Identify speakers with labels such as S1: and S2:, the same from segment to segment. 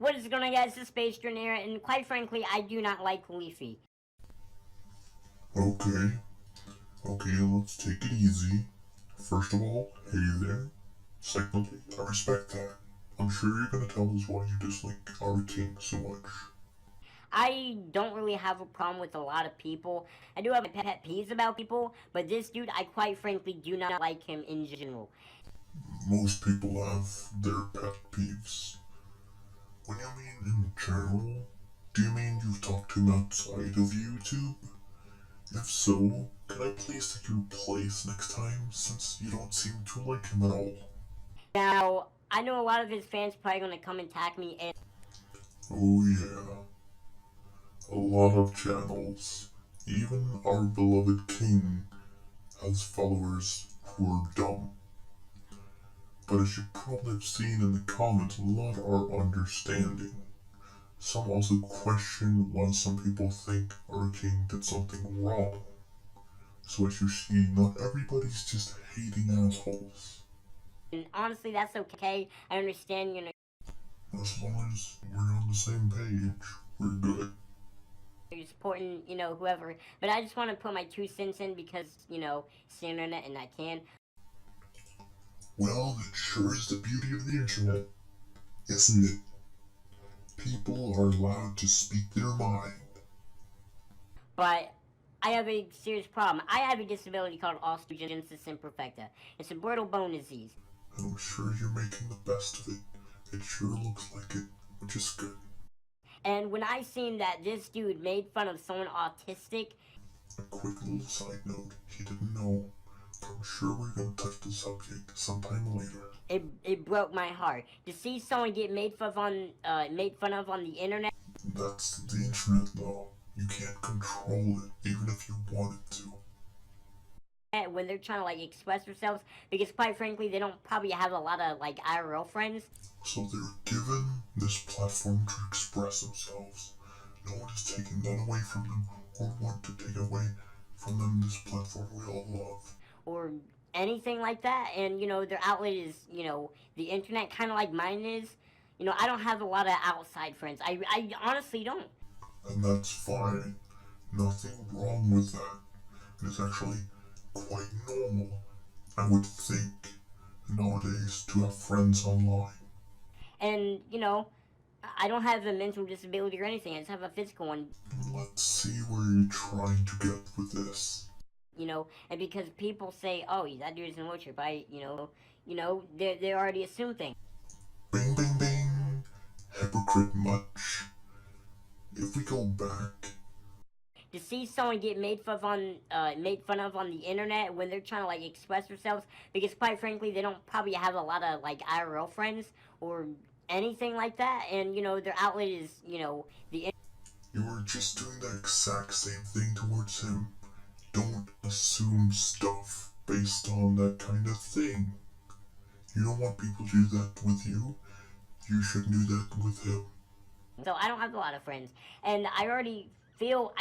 S1: What is going on, guys? This is Bastrin here, and quite frankly, I do not like Leafy.
S2: Okay, let's take it easy. First of all, hey there. Secondly, I respect that. I'm sure you're gonna tell us why you dislike our king so much.
S1: I don't really have a problem with a lot of people. I do have pet peeves about people, but this dude, I quite frankly do not like him in general.
S2: Most people have their pet peeves. When you mean in general, do you mean you've talked to him outside of YouTube? If so, can I please take your place next time, since you don't seem to like him at all?
S1: Now, I know a lot of his fans probably gonna come and attack me, and
S2: Oh yeah, a lot of channels, even our beloved king, has followers who are dumb. But as you probably have seen in the comments, a lot are understanding. Some also question why some people think our king did something wrong. So as you see, not everybody's just hating assholes.
S1: honestly, that's okay. I understand,
S2: As long as we're on the same page, we're good.
S1: you're supporting, whoever. But I just want to put my 2 cents in because, it's the internet and I can.
S2: Well, that sure is the beauty of the internet, isn't it? People are allowed to speak their mind.
S1: But I have a serious problem. I have a disability called osteogenesis imperfecta. It's a brittle bone disease.
S2: And I'm sure you're making the best of it. It sure looks like it, which is good.
S1: And when I seen that this dude made fun of someone autistic,
S2: A quick little side note, he didn't know, but I'm sure we're gonna touch the subject sometime later.
S1: it broke my heart. To see someone get made fun of on the internet.
S2: That's the internet though. You can't control it, even if you wanted to.
S1: When they're trying to express themselves, because quite frankly they don't probably have a lot of IRL friends.
S2: So they're given this platform to express themselves. No one is taking that away from them or want to take away from them this platform we all love.
S1: Or anything like that, and their outlet is the internet, kind of like mine is. I don't have a lot of outside friends. I honestly don't.
S2: And that's fine. Nothing wrong with that. It's actually quite normal, I would think, nowadays to have friends online.
S1: And I don't have a mental disability or anything. I just have a physical one.
S2: Let's see where you're trying to get with this.
S1: And because people say, "Oh, that dude is in a wheelchair," but they already assume things.
S2: Bing, bing, bing. Hypocrite much. If we go back,
S1: To see someone get made fun of on the internet when they're trying to express themselves, because quite frankly they don't probably have a lot of IRL friends or anything like that, and their outlet is the.
S2: you were just doing the exact same thing towards him. Don't assume stuff based on that kind of thing. You don't want people to do that with you. You shouldn't do that with him.
S1: So I don't have a lot of friends, and I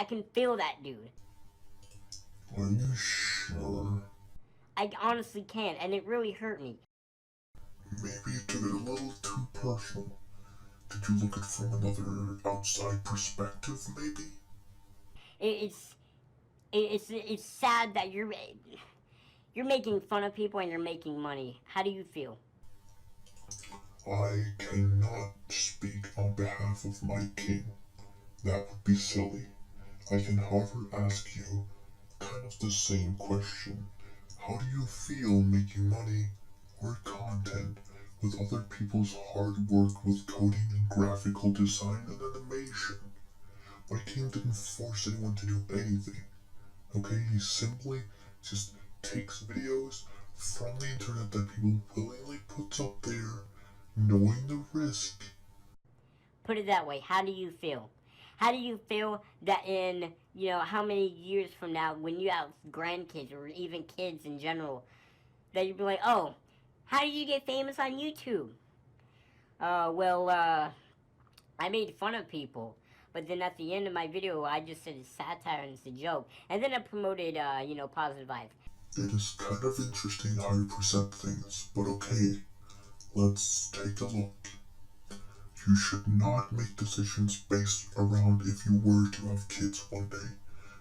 S1: can feel that dude.
S2: Are you sure?
S1: I honestly can, and it really hurt me.
S2: Maybe you took it a little too personal. Did you look at it from another outside perspective, maybe?
S1: It's sad that you're making fun of people and you're making money. How do you feel?
S2: I cannot speak on behalf of my king. That would be silly. I can, however, ask you kind of the same question. How do you feel making money or content with other people's hard work with coding and graphical design and animation? My king didn't force anyone to do anything. Okay, he simply just takes videos from the internet that people willingly puts up there, knowing the risk.
S1: Put it that way. How do you feel? How do you feel that in, how many years from now, when you have grandkids or even kids in general, that you'd be like, "Oh, how did you get famous on YouTube?" I made fun of people. But then at the end of my video, I just said it's satire and it's a joke. And then I promoted, positive vibes.
S2: It is kind of interesting how you present things, but okay, let's take a look. You should not make decisions based around if you were to have kids one day,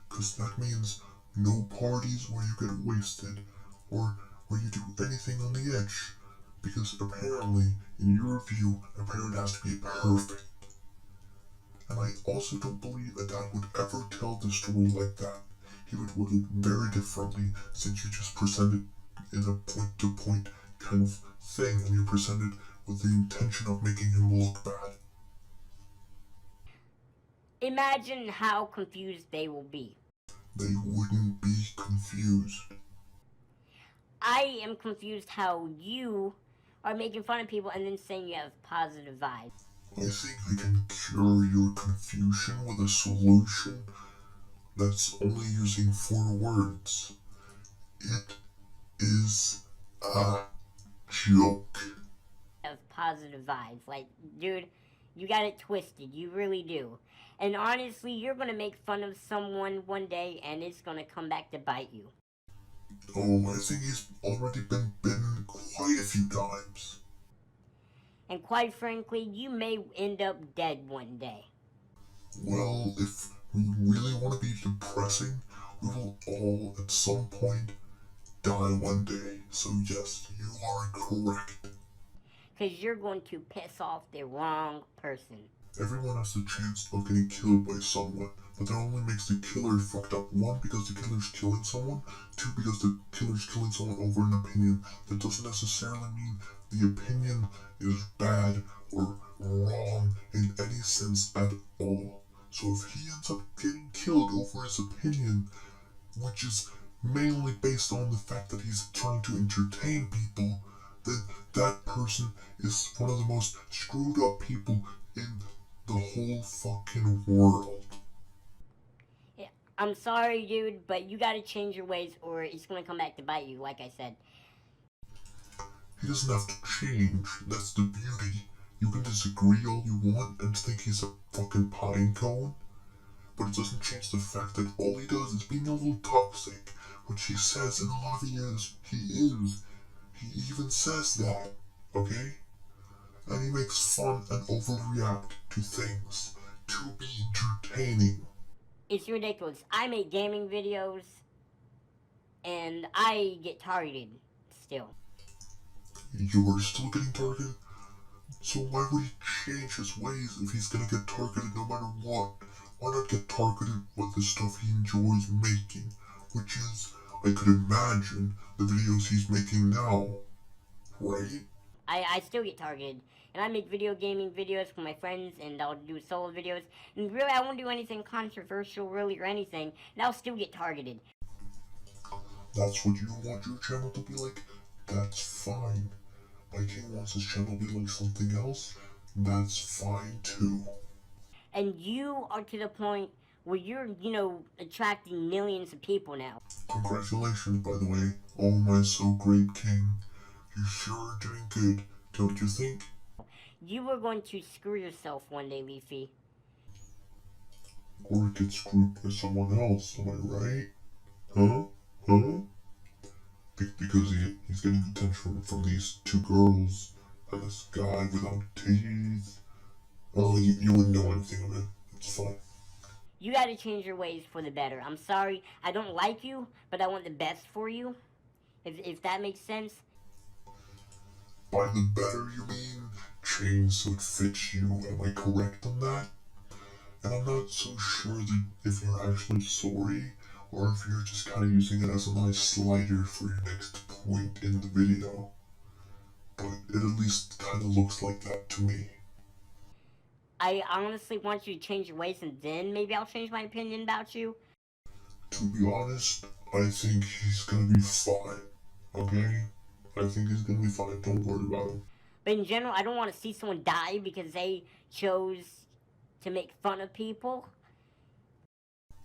S2: because that means no parties where you get wasted or where you do anything on the edge, because apparently, in your view, a parent has to be perfect. And I also don't believe a dad would ever tell the story like that. He would word it very differently, since you just presented in a point-to-point kind of thing, and you presented with the intention of making him look bad.
S1: Imagine how confused they will be.
S2: They wouldn't be confused.
S1: I am confused how you are making fun of people and then saying you have positive vibes.
S2: I think I can cure your confusion with a solution that's only using 4 words. It is a joke.
S1: Have positive vibes. Like, dude, you got it twisted. You really do. And honestly, you're gonna make fun of someone one day and it's gonna come back to bite you.
S2: Oh, I think he's already been bitten quite a few times.
S1: And quite frankly, you may end up dead one day.
S2: Well, if we really want to be depressing, we will all at some point die one day. So yes, you are correct.
S1: Because you're going to piss off the wrong person.
S2: Everyone has the chance of getting killed by someone, but that only makes the killer fucked up. 1, because the killer's killing someone. 2, because the killer's killing someone over an opinion. That doesn't necessarily mean the opinion is bad or wrong in any sense at all. So if he ends up getting killed over his opinion, which is mainly based on the fact that he's trying to entertain people, then that person is one of the most screwed up people in the whole fucking world.
S1: Yeah, I'm sorry, dude, but you gotta change your ways or it's gonna come back to bite you, like I said.
S2: He doesn't have to change. That's the beauty. You can disagree all you want and think he's a fucking pine cone, but it doesn't change the fact that all he does is being a little toxic, which he says in a lot of videos he is. He even says that, okay? And he makes fun and overreact to things to be entertaining.
S1: It's ridiculous. I make gaming videos and I get targeted still.
S2: You are still getting targeted? So why would he change his ways if he's gonna get targeted no matter what? Why not get targeted with the stuff he enjoys making? Which is, I could imagine, the videos he's making now. Right?
S1: I still get targeted. And I make video gaming videos for my friends and I'll do solo videos. And really, I won't do anything controversial really or anything. And I'll still get targeted.
S2: That's what you want your channel to be like? That's fine. My king wants his channel to be like something else? That's fine too.
S1: And you are to the point where you're, attracting millions of people now.
S2: Congratulations, by the way. Oh my so great king. You sure are doing good, don't you think?
S1: You are going to screw yourself one day, Leafy.
S2: Or get screwed by someone else, am I right? Huh? Huh? Because he's getting attention from these 2 girls and this guy without teeth. Oh, you wouldn't know anything of it. It's fine.
S1: You gotta change your ways for the better. I'm sorry, I don't like you, but I want the best for you. If that makes sense.
S2: By the better you mean change so it fits you, am I correct on that? And I'm not so sure that if you're actually sorry, or if you're just kind of using it as a nice slider for your next point in the video. But it at least kind of looks like that to me.
S1: I honestly want you to change your ways and then maybe I'll change my opinion about you.
S2: To be honest, I think he's gonna be fine. Okay? I think he's gonna be fine, don't worry about him.
S1: But in general, I don't want to see someone die because they chose to make fun of people.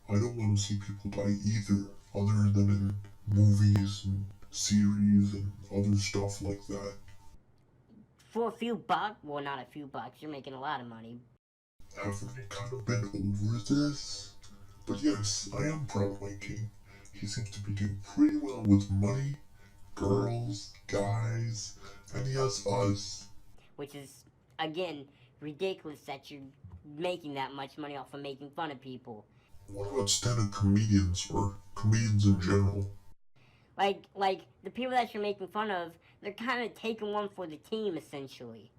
S2: I don't want to see people die either, other than in movies and series and other stuff like that.
S1: For a few bucks, well, not a few bucks, you're making a lot of money.
S2: Haven't we kind of been over this? But yes, I am proud of my king. He seems to be doing pretty well with money, girls, guys, and he has us.
S1: Which is, again, ridiculous that you're making that much money off of making fun of people.
S2: What about stand-up comedians or comedians in general?
S1: Like the people that you're making fun of, they're kind of taking one for the team essentially.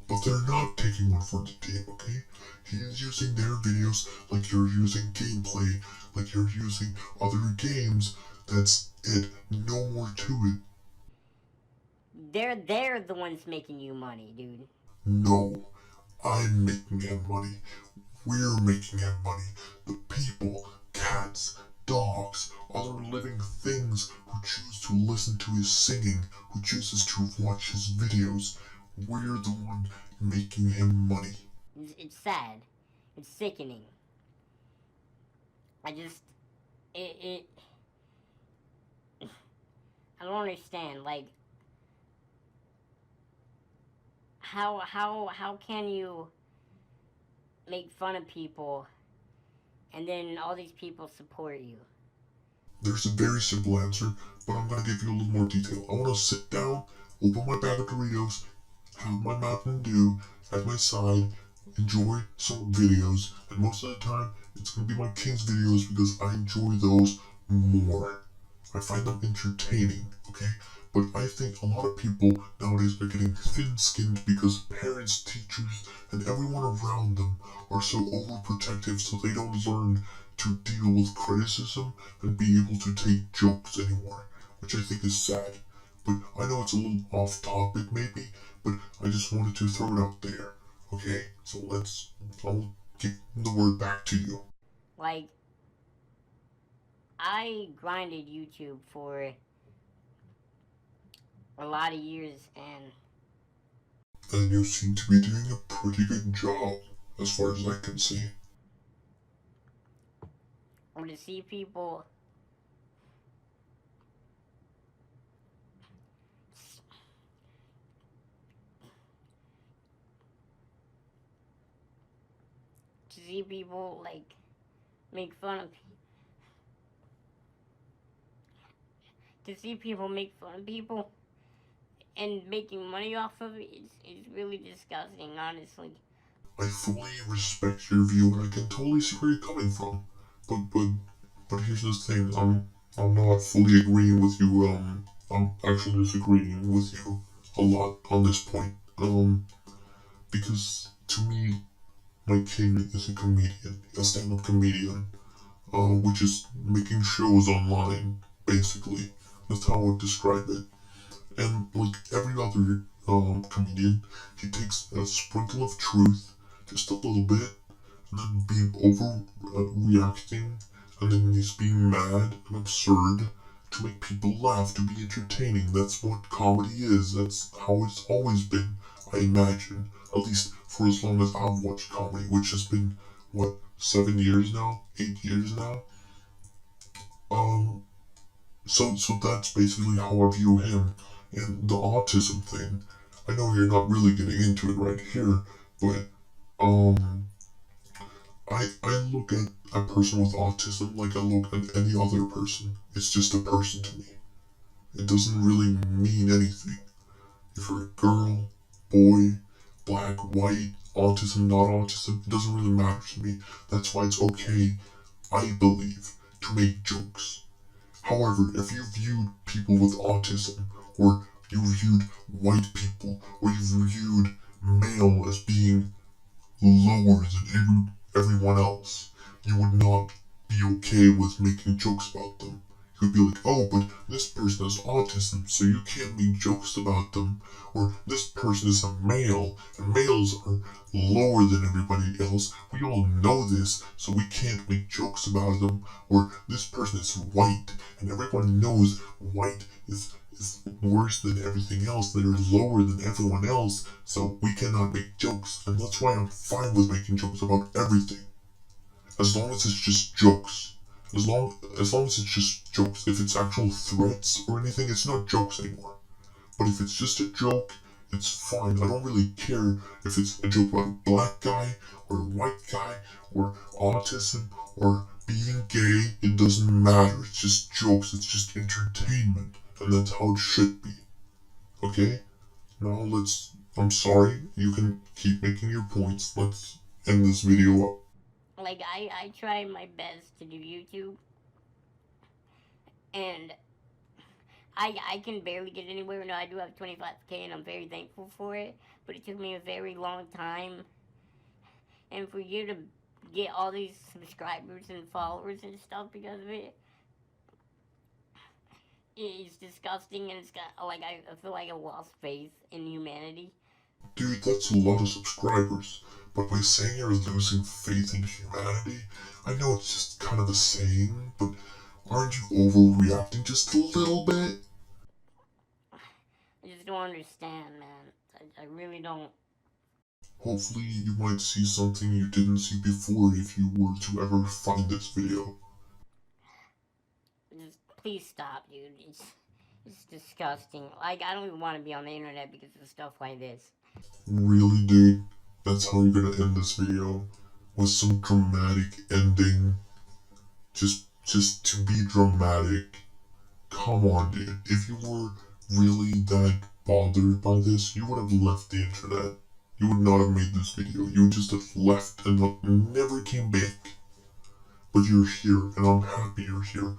S2: But they're not taking one for the team, okay? He is using their videos like you're using gameplay, like you're using other games. That's it. No more to it.
S1: They're the ones making you money, dude.
S2: No, I'm making him money. We're making him money. The people, cats, dogs, other living things who choose to listen to his singing, who chooses to watch his videos. We're the one making him money.
S1: It's sad. It's sickening. I just it I don't understand. Like how can you make fun of people and then all these people support you?
S2: There's a very simple answer, but I'm gonna give you a little more detail. I wanna sit down, open my bag of Doritos, have my Mountain Dew at my side, enjoy some videos, and most of the time it's gonna be my King's videos because I enjoy those more. I find them entertaining, okay? But I think a lot of people nowadays are getting thin-skinned because parents, teachers, and everyone around them are so overprotective so they don't learn to deal with criticism and be able to take jokes anymore, which I think is sad. But I know it's a little off topic maybe, but I just wanted to throw it out there, okay? So I'll give the word back to you.
S1: Like I grinded YouTube for a lot of years
S2: And you seem to be doing a pretty good job, as far as I can see.
S1: to see people like make fun of to see people make fun of people and making money off of it is really disgusting, honestly.
S2: I fully respect your view, and I can totally see where you're coming from. But here's the thing. I'm not fully agreeing with you. I'm actually disagreeing with you a lot on this point. Because to me, my king is a comedian, a stand-up comedian, which is making shows online, basically. That's how I would describe it. And like every other comedian, he takes a sprinkle of truth, just a little bit, and then being overreacting, and then he's being mad and absurd to make people laugh, to be entertaining. That's what comedy is. That's how it's always been, I imagine. At least for as long as I've watched comedy, which has been, what, 7 years now? 8 years now? Um, so that's basically how I view him. And the autism thing, I know you're not really getting into it right here, but um, I look at a person with autism like I look at any other person. It's just a person to me. It doesn't really mean anything. If you're a girl, boy, black, white, autism, not autism, it doesn't really matter to me. That's why it's okay, I believe, to make jokes. However, if you viewed people with autism, or you viewed white people, or you viewed male as being lower than everyone else, you would not be okay with making jokes about them. You would be like, oh, but this person has autism, so you can't make jokes about them. Or this person is a male, and males are lower than everybody else. We all know this, so we can't make jokes about them. Or this person is white, and everyone knows white is worse than everything else. They're lower than everyone else, so we cannot make jokes. And that's why I'm fine with making jokes about everything. As long as it's just jokes. As long as it's just jokes. If it's actual threats or anything, it's not jokes anymore. But if it's just a joke, it's fine. I don't really care if it's a joke about a black guy or a white guy or autism or being gay. It doesn't matter. It's just jokes. It's just entertainment. And that's how it should be. Okay? Now let's I'm sorry, you can keep making your points. Let's end this video up.
S1: Like I try my best to do YouTube, and I can barely get anywhere. No, I do have 25K, and I'm very thankful for it. But it took me a very long time, and for you to get all these subscribers and followers and stuff because of it, it's disgusting, and it's got like I feel like I lost faith in humanity.
S2: Dude, that's a lot of subscribers. But by saying you're losing faith in humanity, I know it's just kind of a saying, but aren't you overreacting just a little bit?
S1: I just don't understand, man. I really don't.
S2: Hopefully you might see something you didn't see before if you were to ever find this video.
S1: Just please stop, dude. It's disgusting. Like I don't even want to be on the internet because of stuff like this.
S2: Really, dude? That's how you're gonna end this video? With some dramatic ending? Just to be dramatic? Come on, dude. If you were really that bothered by this, you would have left the internet. You would not have made this video. You would just have left and never came back. But you're here, and I'm happy you're here.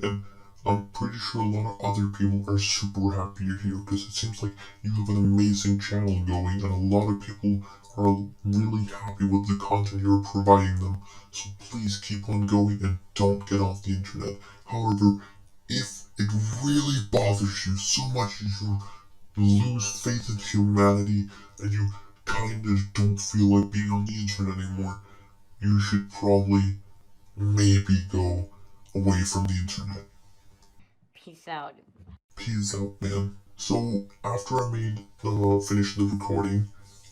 S2: And I'm pretty sure a lot of other people are super happy you're here because it seems like you have an amazing channel going, and a lot of people are really happy with the content you're providing them. So please keep on going and don't get off the internet. However, if it really bothers you so much that you lose faith in humanity and you kinda don't feel like being on the internet anymore, you should probably maybe go away from the internet.
S1: Peace out.
S2: Peace out, man. So after I finished the recording,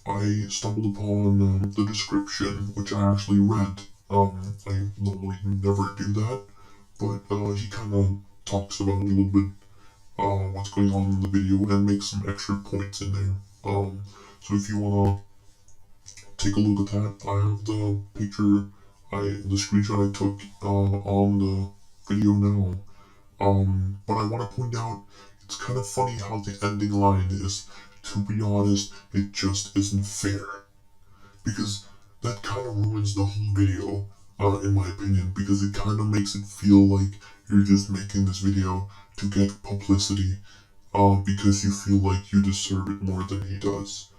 S2: I stumbled upon the description, which I actually read. I normally never do that, but he kind of talks about a little bit what's going on in the video and makes some extra points in there. So if you wanna take a look at that, I have the picture, the screenshot I took on the video now. But I want to point out, it's kind of funny how the ending line is, to be honest, it just isn't fair. Because that kind of ruins the whole video, in my opinion, because it kind of makes it feel like you're just making this video to get publicity, because you feel like you deserve it more than he does.